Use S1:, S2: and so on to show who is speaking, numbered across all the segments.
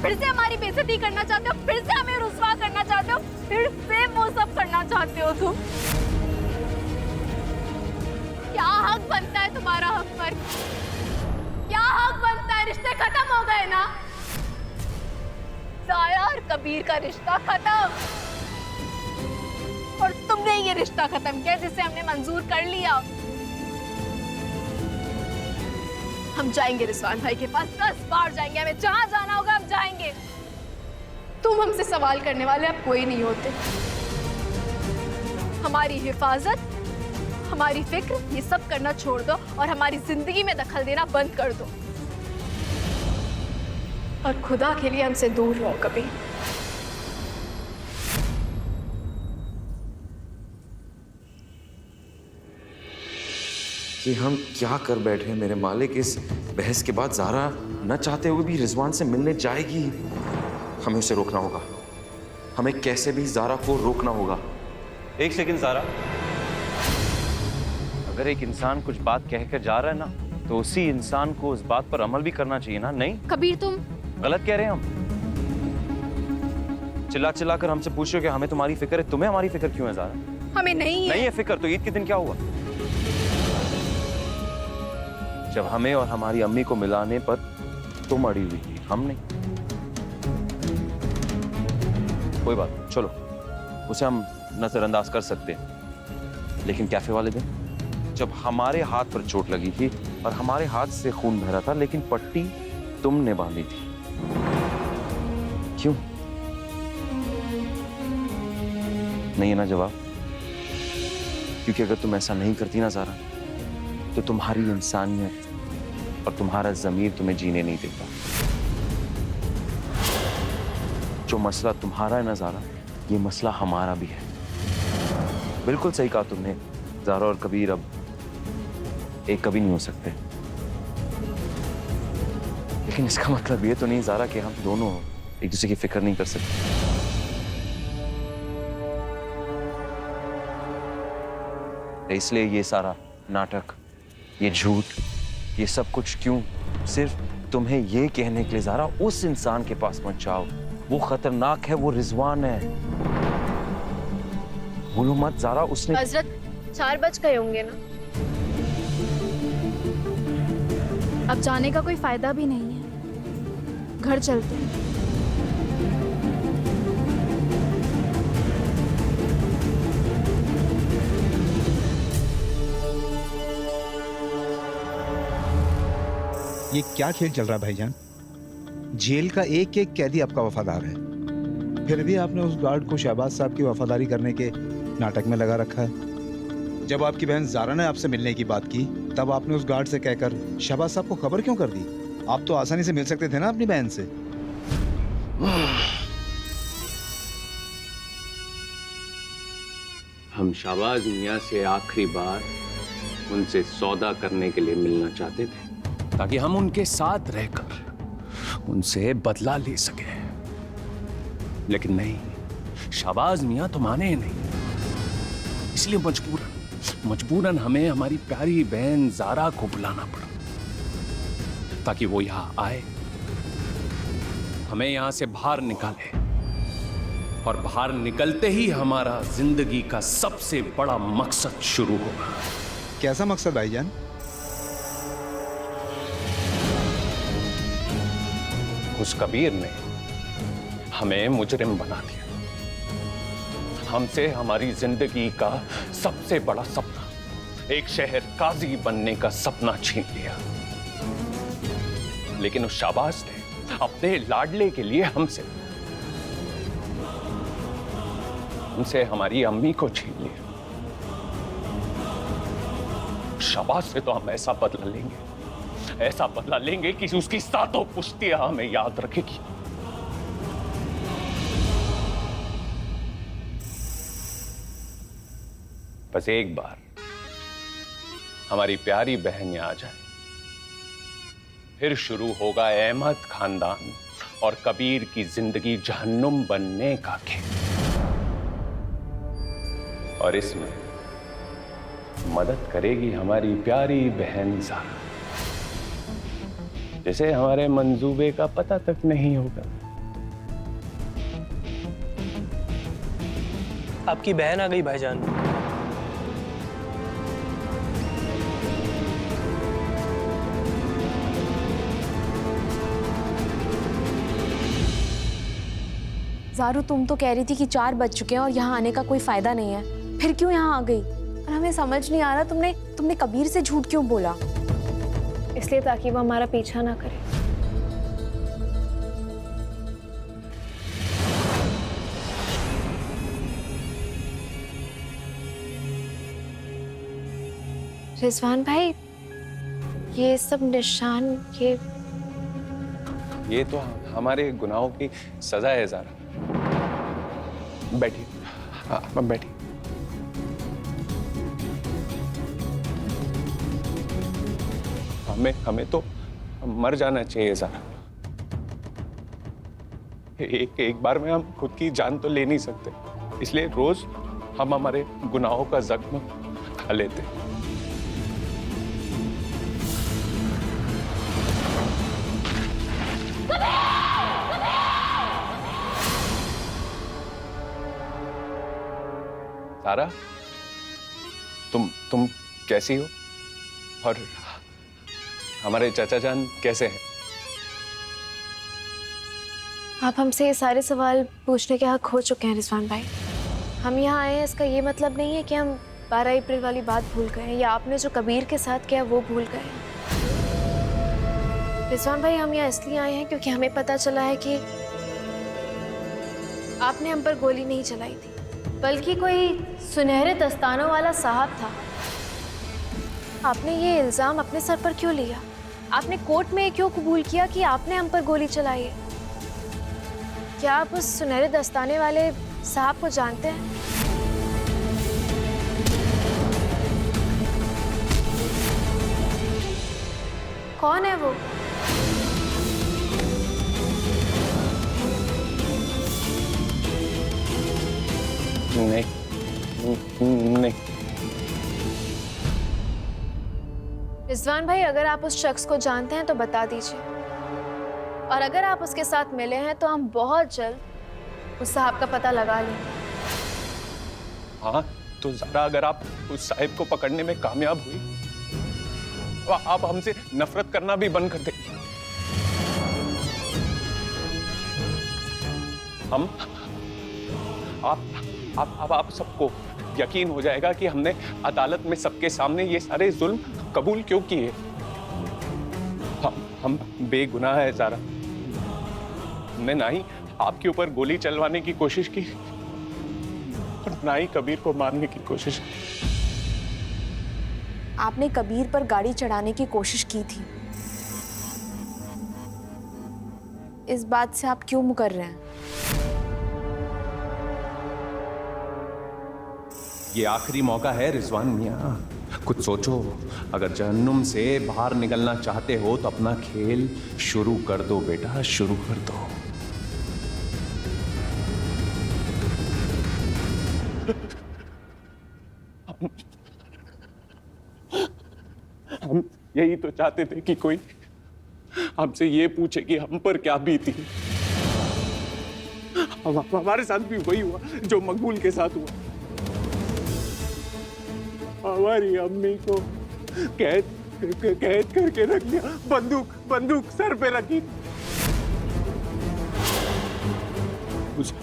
S1: फिर से हमारी बेइज्जती करना चाहते हो, फिर से हमें रुस्वा करना चाहते हो, फिर से वो सब करना चाहते हो तुम। क्या हक बनता है तुम्हारा हक पर? क्या हक बनता है? रिश्ते खत्म हो गए ना? ज़ाया और कबीर का रिश्ता खत्म, और तुमने ये रिश्ता खत्म किया जिसे हमने मंजूर कर लिया। हम जाएंगे रिजवान भाई के पास, 10 बार जाएंगे, हमें जहां जाना होगा हम जाएंगे। तुम हमसे सवाल करने वाले अब कोई नहीं होते। हमारी हिफाजत, हमारी फिक्र, ये सब करना छोड़ दो और हमारी जिंदगी में दखल देना बंद कर दो, और खुदा के लिए हमसे दूर रहो कभी।
S2: कि हम क्या कर बैठे हैं मेरे मालिक। इस बहस के बाद ज़ारा न चाहते हुए भी रिजवान से मिलने जाएगी। हमें उसे रोकना होगा, हमें कैसे भी ज़ारा को रोकना होगा।
S3: एक सेकंड ज़ारा, अगर एक इंसान कुछ बात कहकर जा रहा है ना, तो उसी इंसान को उस बात पर अमल भी करना चाहिए ना। नहीं
S1: कबीर, तुम
S3: गलत कह रहे हैं। हम चिल्ला चिल्ला कर हमसे पूछ रहे हो कि हमें तुम्हारी फिक्र है। तुम्हें हमारी फिक्र क्यों है ज़ारा?
S1: हमें नहीं है।
S3: नहीं है फिक्र तो ईद के दिन क्या हुआ जब हमें और हमारी अम्मी को मिलाने पर तुम अड़ी हुई थी, हम नहीं। कोई बात नहीं, चलो उसे हम नजरअंदाज कर सकते हैं, लेकिन कैफे वाले दिन जब हमारे हाथ पर चोट लगी थी और हमारे हाथ से खून बह रहा था, लेकिन पट्टी तुमने बांधी थी, क्यों? नहीं है ना जवाब? क्योंकि अगर तुम ऐसा नहीं करती ना ज़ारा, तो तुम्हारी इंसानियत और तुम्हारा ज़मीर तुम्हें जीने नहीं देता। जो मसला तुम्हारा है ना ज़ारा, ये मसला हमारा भी है। बिल्कुल सही कहा तुमने, ज़ारा और कबीर अब एक कभी नहीं हो सकते। लेकिन इसका मतलब ये तो नहीं ज़ारा कि हम दोनों एक दूसरे की फिक्र नहीं कर सकते। इसलिए ये सारा नाटक, ये झूठ, ये सब कुछ क्यों? सिर्फ तुम्हें ये कहने के लिए ज़ारा उस इंसान के पास मत जाओ, वो खतरनाक है, वो रिजवान है। भूलो मत ज़ारा, उसने।
S1: हजरत 4 बज गए होंगे ना? अब जाने का कोई फायदा भी नहीं है, घर चलते हैं।
S4: ये क्या खेल चल रहा है भाईजान? जेल का एक एक कैदी आपका वफादार है, फिर भी आपने उस गार्ड को शहबाज साहब की वफादारी करने के नाटक में लगा रखा है। जब आपकी बहन ज़ारा ने आपसे मिलने की बात की, तब आपने उस गार्ड से कहकर शहबाज साहब को खबर क्यों कर दी? आप तो आसानी से मिल सकते थे ना अपनी बहन से।
S5: हम शहबाज मियां से आखिरी बार उनसे सौदा करने के लिए मिलना चाहते थे, ताकि हम उनके साथ रहकर उनसे बदला ले सके। लेकिन नहीं, शहबाज मियां तो माने नहीं। इसलिए मजबूरन हमें हमारी प्यारी बहन ज़ारा को बुलाना पड़ा, ताकि वो यहां आए, हमें यहां से बाहर निकाले, और बाहर निकलते ही हमारा जिंदगी का सबसे बड़ा मकसद शुरू होगा।
S4: कैसा मकसद भाईजान?
S5: उस कबीर ने हमें मुजरिम बना दिया, हमसे हमारी जिंदगी का सबसे बड़ा सपना, एक शहर काजी बनने का सपना छीन लिया। लेकिन उस शाबाश ने अपने लाडले के लिए हमसे हमारी अम्मी को छीन लिया। शाबाश से तो हम ऐसा बदला लेंगे कि उसकी सातों पुश्तियां हमें याद रखेगी। बस एक बार हमारी प्यारी बहन यहाँ आ जाए, फिर शुरू होगा अहमद खानदान और कबीर की जिंदगी जहन्नुम बनने का खेल। और इसमें मदद करेगी हमारी प्यारी बहन ज़ारा, जिसे हमारे मंसूबे का पता तक नहीं होगा।
S6: आपकी बहन आ गई भाईजान।
S7: ज़ारू, तुम तो कह रही थी कि 4 बज चुके हैं और यहाँ आने का कोई फायदा नहीं है, फिर क्यों यहाँ आ गई? और हमें समझ नहीं आ रहा तुमने कबीर से झूठ क्यों बोला?
S1: इसलिए ताकि वो हमारा पीछा ना करे। रिजवान भाई, ये सब निशान,
S5: ये तो हमारे गुनाहों की सजा है ज़ारा। बैठिए, हाँ बैठिए। हमें तो मर जाना चाहिए ज़ारा। एक बार में हम खुद की जान तो ले नहीं सकते, इसलिए रोज हम हमारे गुनाहों का जख्म खा लेते हैं। ज़ारा, तुम कैसी हो? और हमारे चाचा जान कैसे हैं?
S1: आप हमसे ये सारे सवाल पूछने के हक हो चुके हैं रिजवान भाई। हम यहाँ आए हैं, इसका ये मतलब नहीं है कि हम 12 अप्रैल वाली बात भूल गए हैं या आपने जो कबीर के साथ किया वो भूल गए हैं। रिजवान भाई, हम यहाँ इसलिए आए हैं क्योंकि हमें पता चला है कि आपने हम पर गोली नहीं चलाई थी, बल्कि कोई सुनहरे दस्तानों वाला साहब था। आपने ये इल्ज़ाम अपने सर पर क्यों लिया? आपने कोर्ट में क्यों कबूल किया कि आपने हम पर गोली चलाई है? क्या आप उस सुनहरे दस्ताने वाले साहब को जानते हैं? कौन है वो?
S5: नहीं।
S1: रिजवान भाई, अगर आप उस शख्स को जानते हैं तो बता दीजिए, और अगर आप उसके साथ मिले हैं तो हम बहुत जल्द उस साहब का पता लगा लेंगे।
S5: हाँ, तो ज़ारा, अगर आप उस साहिब को पकड़ने में कामयाब हुई तो आप हमसे नफरत करना भी बंद कर देंगे। हम आप सबको यकीन हो जाएगा कि हमने अदालत में सबके सामने ये सारे जुल्म कबूल क्यों किए। हम बेगुनाह है ज़ारा। हमने ना ही आपके ऊपर गोली चलवाने की कोशिश की और ना ही कबीर को मारने की कोशिश।
S7: आपने कबीर पर गाड़ी चढ़ाने की कोशिश की थी, इस बात से आप क्यों मुकर रहे हैं?
S5: ये आखिरी मौका है रिजवान मियां, कुछ सोचो। अगर जहन्नुम से बाहर निकलना चाहते हो तो अपना खेल शुरू कर दो बेटा, शुरू कर दो। हम यही तो चाहते थे कि कोई हमसे ये पूछे कि हम पर क्या बीती। हमारे साथ भी वही हुआ जो मकबूल के साथ हुआ। हमारी अम्मी को कैद करके रख दिया, बंदूक सर पे रखी।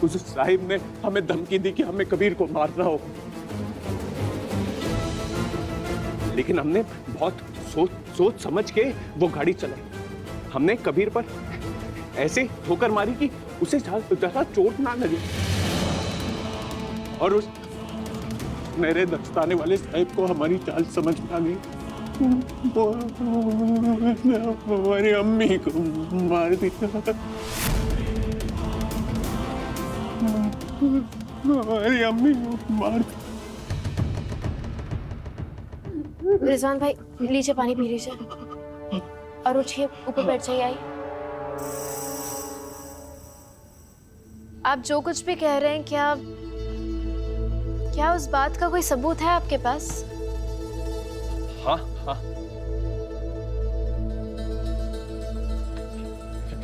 S5: उस साहिब ने हमें धमकी दी कि हमें कबीर को मारना हो, लेकिन हमने बहुत सोच समझ के वो गाड़ी चलाई। हमने कबीर पर ऐसे ठोकर मारी कि उसे ज्यादा चोट ना लगे, और उस मेरे दस्ताने वाले साहिब को हमारी चाल समझ में आ गई। हमारी अम्मी को मार दिया, हमारी अम्मी को मार दिया।
S1: रिजवान भाई, लीजिए पानी पी लीजिए और उठिए, ऊपर बैठ जाइए। आइए। आप जो कुछ भी कह रहे हैं, क्या उस बात का कोई सबूत है आपके पास?
S5: हाँ,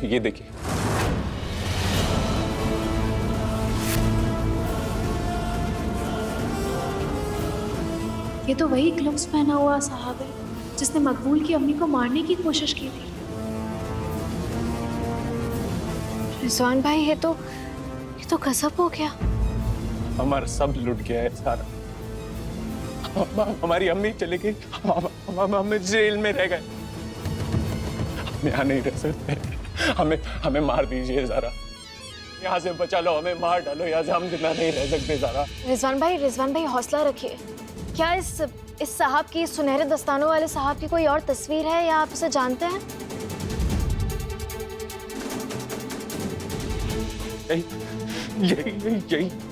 S5: ये देखिए।
S1: ये तो वही ग्लव्स पहना हुआ साहब है जिसने मकबूल की अम्मी को मारने की कोशिश की थी। रिजवान भाई ये तो गजब हो गया।
S5: हमारा सब लुट गया है सारा। हमारी अम्मी चली गई, हम जेल में रह गए। हम यहाँ नहीं रह सकते, हमें मार दीजिए ज़रा, यहाँ से बचा लो, हमें मार डालो, यहाँ से हम जिंदा नहीं रह सकते ज़रा।
S1: रिजवान भाई हौसला रखिए। क्या इस साहब की, सुनहरे दस्तानों वाले साहब की कोई और तस्वीर है या आप उसे जानते हैं?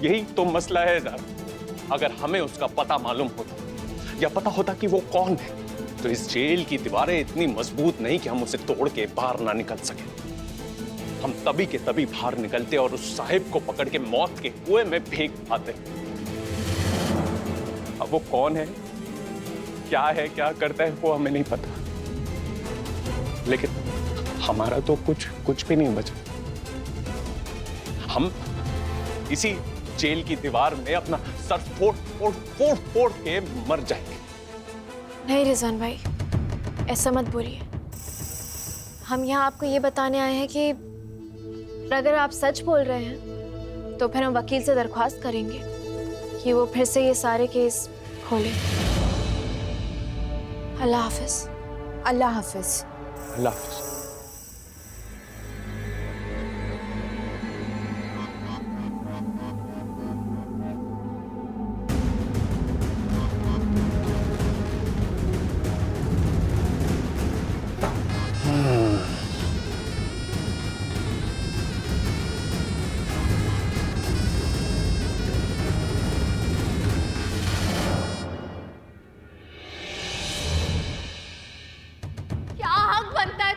S5: यही तो मसला है ज़रा। अगर हमें उसका पता मालूम होता या पता होता कि वो कौन है, तो इस जेल की दीवारें इतनी मजबूत नहीं कि हम उसे तोड़ के बाहर ना निकल सके। हम तभी के तभी बाहर निकलते और उस साहिब को पकड़ के मौत के कुएं में फेंक पाते। अब वो कौन है, क्या करता है, वो हमें नहीं पता, लेकिन हमारा तो कुछ भी नहीं बचा। हम इसी जेल की दीवार में अपना सर फोड़ के मर जाएंगे।
S1: नहीं रिजवान भाई, ऐसा मत बोलिए। हम यहाँ आपको ये बताने आए हैं कि अगर आप सच बोल रहे हैं तो फिर हम वकील से दरख्वास्त करेंगे कि वो फिर से ये सारे केस खोले। अल्लाह हाफिज।
S7: अल्लाह हाफिज।
S5: अल्लाह हाफिज।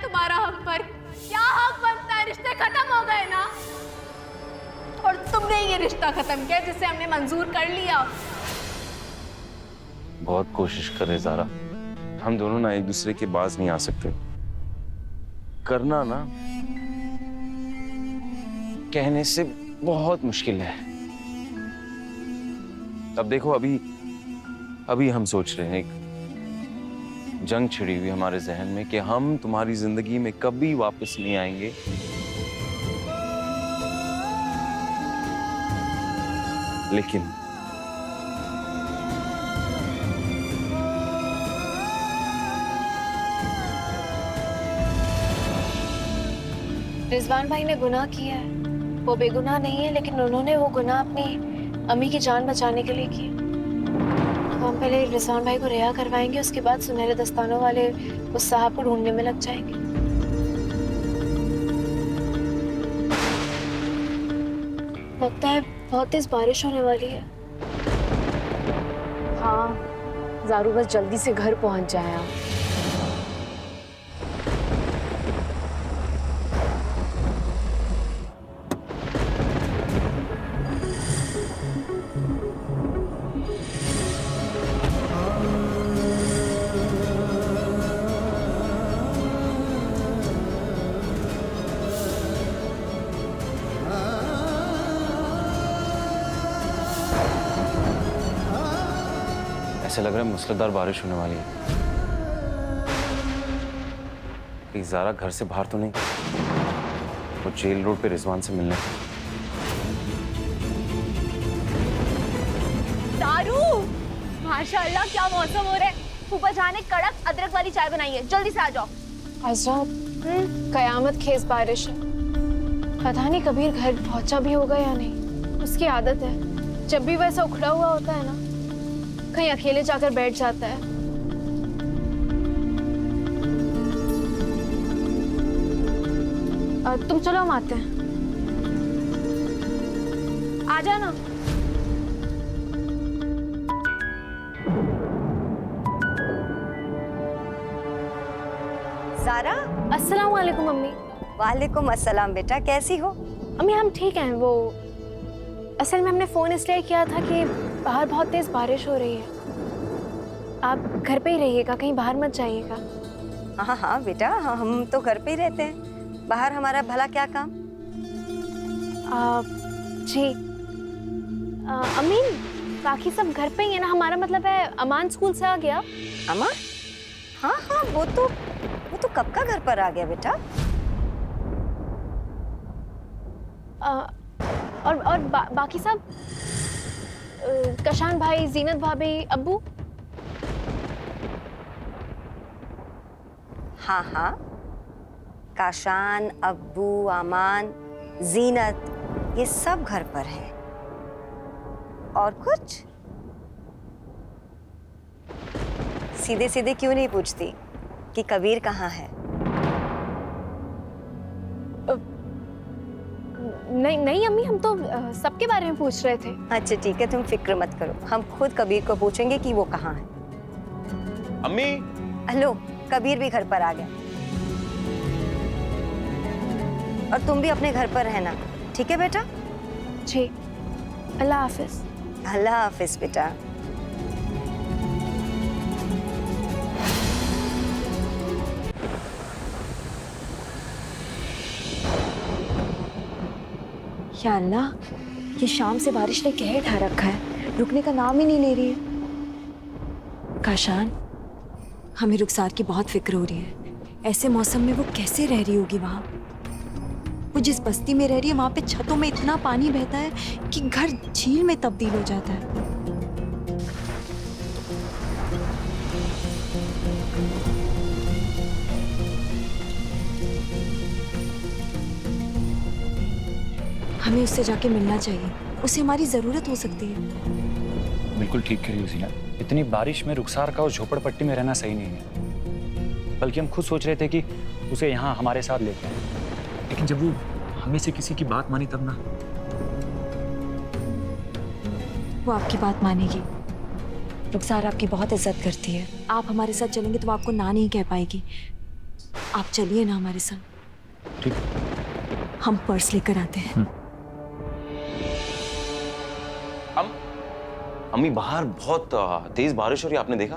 S7: तुम्हारा हम पर क्या हक बनता है? रिश्ते खत्म हो गए ना, और तुमने ये रिश्ता खत्म किया जिसे हमने मंजूर कर लिया।
S3: बहुत कोशिश करे ज़ारा, हम दोनों ना एक दूसरे के बाज नहीं आ सकते। करना ना कहने से बहुत मुश्किल है। अब देखो, अभी हम सोच रहे हैं, एक जंग छिड़ी हुई हमारे जहन में कि हम तुम्हारी जिंदगी में कभी वापस नहीं आएंगे। लेकिन
S1: रिजवान भाई ने गुनाह किया है, वो बेगुनाह नहीं है, लेकिन उन्होंने वो गुनाह अपनी अम्मी की जान बचाने के लिए किया। तो हम पहले रिजवान भाई को रिहा करवाएंगे, उसके बाद सुनहरे दस्तानों वाले उस साहब को ढूंढने में लग जाएंगे। लगता है बहुत तेज बारिश होने वाली है।
S7: हाँ, ज़ारू बस जल्दी से घर पहुंच जाए आप।
S3: ऐसा लग रहा है मूसलाधार बारिश होने वाली है। कहीं ज़ारा घर से बाहर तो नहीं, वो जेल रोड पे रिजवान से मिलने।
S7: ज़ारू, माशाल्लाह क्या मौसम हो रहा है। ऊपर जाने कड़क अदरक वाली चाय बनाई है, जल्दी से आ जाओ।
S1: हजरत, कयामत खेज बारिश है। पता नहीं कबीर घर पहुंचा भी होगा या नहीं। उसकी आदत है, जब भी वैसा उखड़ा हुआ होता है ना, कहीं अकेले जाकर बैठ जाता है। तुम चलो, हम आते हैं। आ जाना।
S6: ज़ारा,
S1: अस्सलाम वालेकुम अम्मी।
S6: वालेकुम अस्सलाम बेटा, कैसी हो?
S1: अम्मी हम ठीक हैं। वो असल में हमने फ़ोन इसलिए किया था कि बाहर बहुत तेज़ बारिश हो रही है। आप घर पे ही रहिएगा, कहीं बाहर मत जाइएगा।
S6: हाँ हाँ बेटा, हाँ, हम तो घर पे ही रहते हैं। बाहर हमारा भला क्या काम?
S1: जी अमीन, बाकी सब घर पे ही है ना, हमारा मतलब है अमान स्कूल से आ गया।
S6: अमा, हाँ हाँ, वो तो कब का घर पर आ गया बेटा।
S1: और बाकी सब कशान भाई, जीनत भाभी, अब्बू।
S6: हाँ हाँ, काशान, अब्बू, आमान, जीनत, ये सब घर पर है। और कुछ? सीधे सीधे क्यों नहीं पूछती कि कबीर कहाँ है?
S1: नहीं नहीं अम्मी, हम तो सबके बारे में पूछ रहे थे।
S6: अच्छा ठीक है, तुम फिक्र मत करो, हम खुद कबीर को पूछेंगे कि वो कहाँ है।
S3: अम्मी,
S6: हेलो, कबीर भी घर पर आ गया। और तुम भी अपने घर पर रहना, ठीक है बेटा?
S1: जी, अल्लाह हाफिज।
S6: अल्लाह हाफिज बेटा।
S7: या अल्लाह, ये शाम से बारिश ने कहर ढा रखा है, रुकने का नाम ही नहीं ले रही है। काशान, हमें रुखसार की बहुत फिक्र हो रही है। ऐसे मौसम में वो कैसे रह रही होगी वहाँ? वो जिस बस्ती में रह रही है वहाँ पे छतों में इतना पानी बहता है कि घर झील में तब्दील हो जाता है। हमें उससे जाके मिलना चाहिए, उसे हमारी जरूरत हो सकती है।
S8: बिल्कुल ठीक कह रही हो जीना, इतनी बारिश में रुखसार का उस झोपड़पट्टी में रहना सही नहीं है। बल्कि हम खुद सोच रहे थे कि उसे यहाँ हमारे साथ लेते हैं, लेकिन जब वो हमें से किसी की बात मानी तब ना।
S7: वो आपकी बात मानेगी। रुखसार आपकी बहुत इज्जत करती है। आप हमारे साथ चलेंगे तो वो आपको ना नहीं कह पाएगी। आप चलिए ना हमारे साथ।
S8: ठीक।
S7: हम पर्स लेकर आते हैं।
S3: अम्मी, बाहर बहुत तेज बारिश हो रही है, आपने देखा?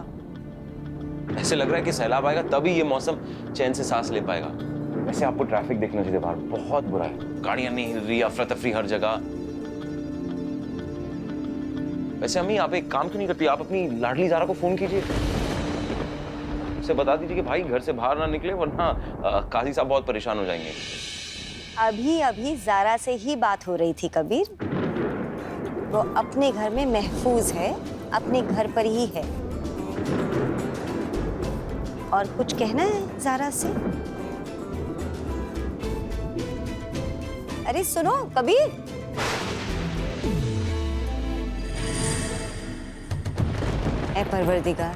S3: ऐसे लग रहा है कि सैलाब आएगा तभी ये मौसम चैन से सांस ले पाएगा। वैसे आपको ट्रैफिक देखना चाहिए, बाहर बहुत बुरा है, गाड़ियां नहीं हिल रही, अफरा तफरी हर जगह। वैसे अम्मी, आप एक काम क्यों नहीं करती? आप अपनी लाडली ज़ारा को फोन कीजिए, उसे बता दीजिए कि भाई घर से बाहर ना निकले, वरना काजी साहब बहुत परेशान हो जाएंगे।
S6: अभी अभी ज़ारा से ही बात हो रही थी कबीर। वो अपने घर में महफूज है, अपने घर पर ही है। और कुछ कहना है ज़ारा से? अरे सुनो कबीर, ऐ परवरदिगार,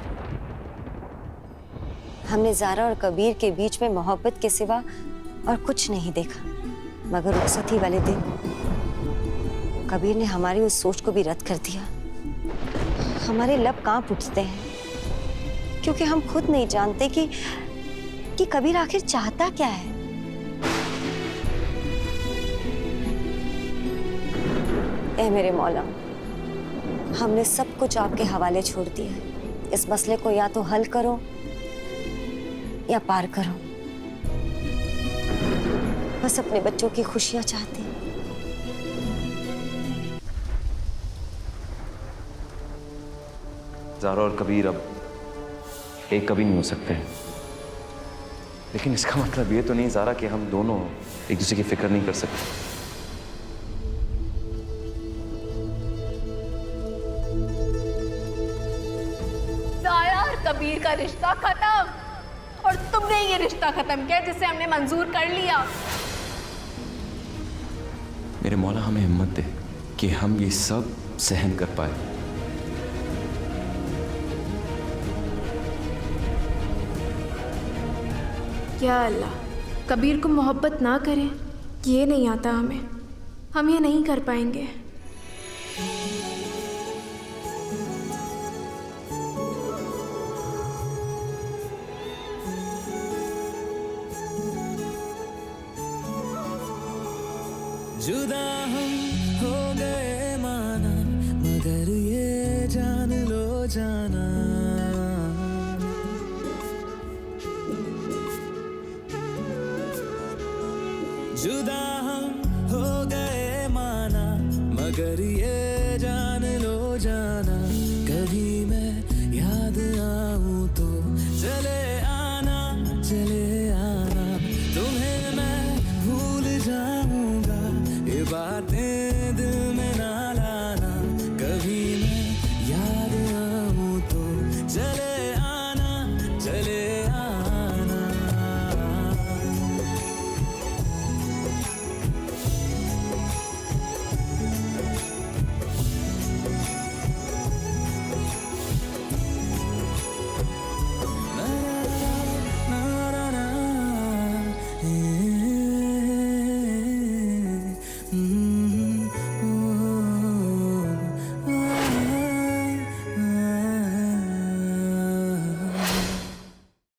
S6: हमने ज़ारा और कबीर के बीच में मोहब्बत के सिवा और कुछ नहीं देखा, मगर रुखसती वाले दिन कबीर ने हमारी उस सोच को भी रद्द कर दिया। हमारे लब कांप उठते हैं, क्योंकि हम खुद नहीं जानते कि कबीर आखिर चाहता क्या है। ऐ मेरे मौला, हमने सब कुछ आपके हवाले छोड़ दिया है। इस मसले को या तो हल करो या पार करो। बस अपने बच्चों की खुशियां चाहते हैं।
S3: ज़ारा और कबीर अब एक कभी नहीं हो सकते, लेकिन इसका मतलब ये तो नहीं ज़ारा कि हम दोनों एक दूसरे की फिक्र नहीं कर सकते।
S7: ज़ारा और कबीर का रिश्ता खत्म, और तुमने ये रिश्ता खत्म किया जिसे हमने मंजूर कर लिया।
S2: मेरे मौला हमें हिम्मत दे कि हम ये सब सहन कर पाए।
S9: या अल्लाह, कबीर को मोहब्बत ना करें, ये नहीं आता हमें। हम ये नहीं कर पाएंगे।
S10: जुदा हम हो गए माना, मगर ये जान लो जाना, जुदा हम हो गए माना, मगर ये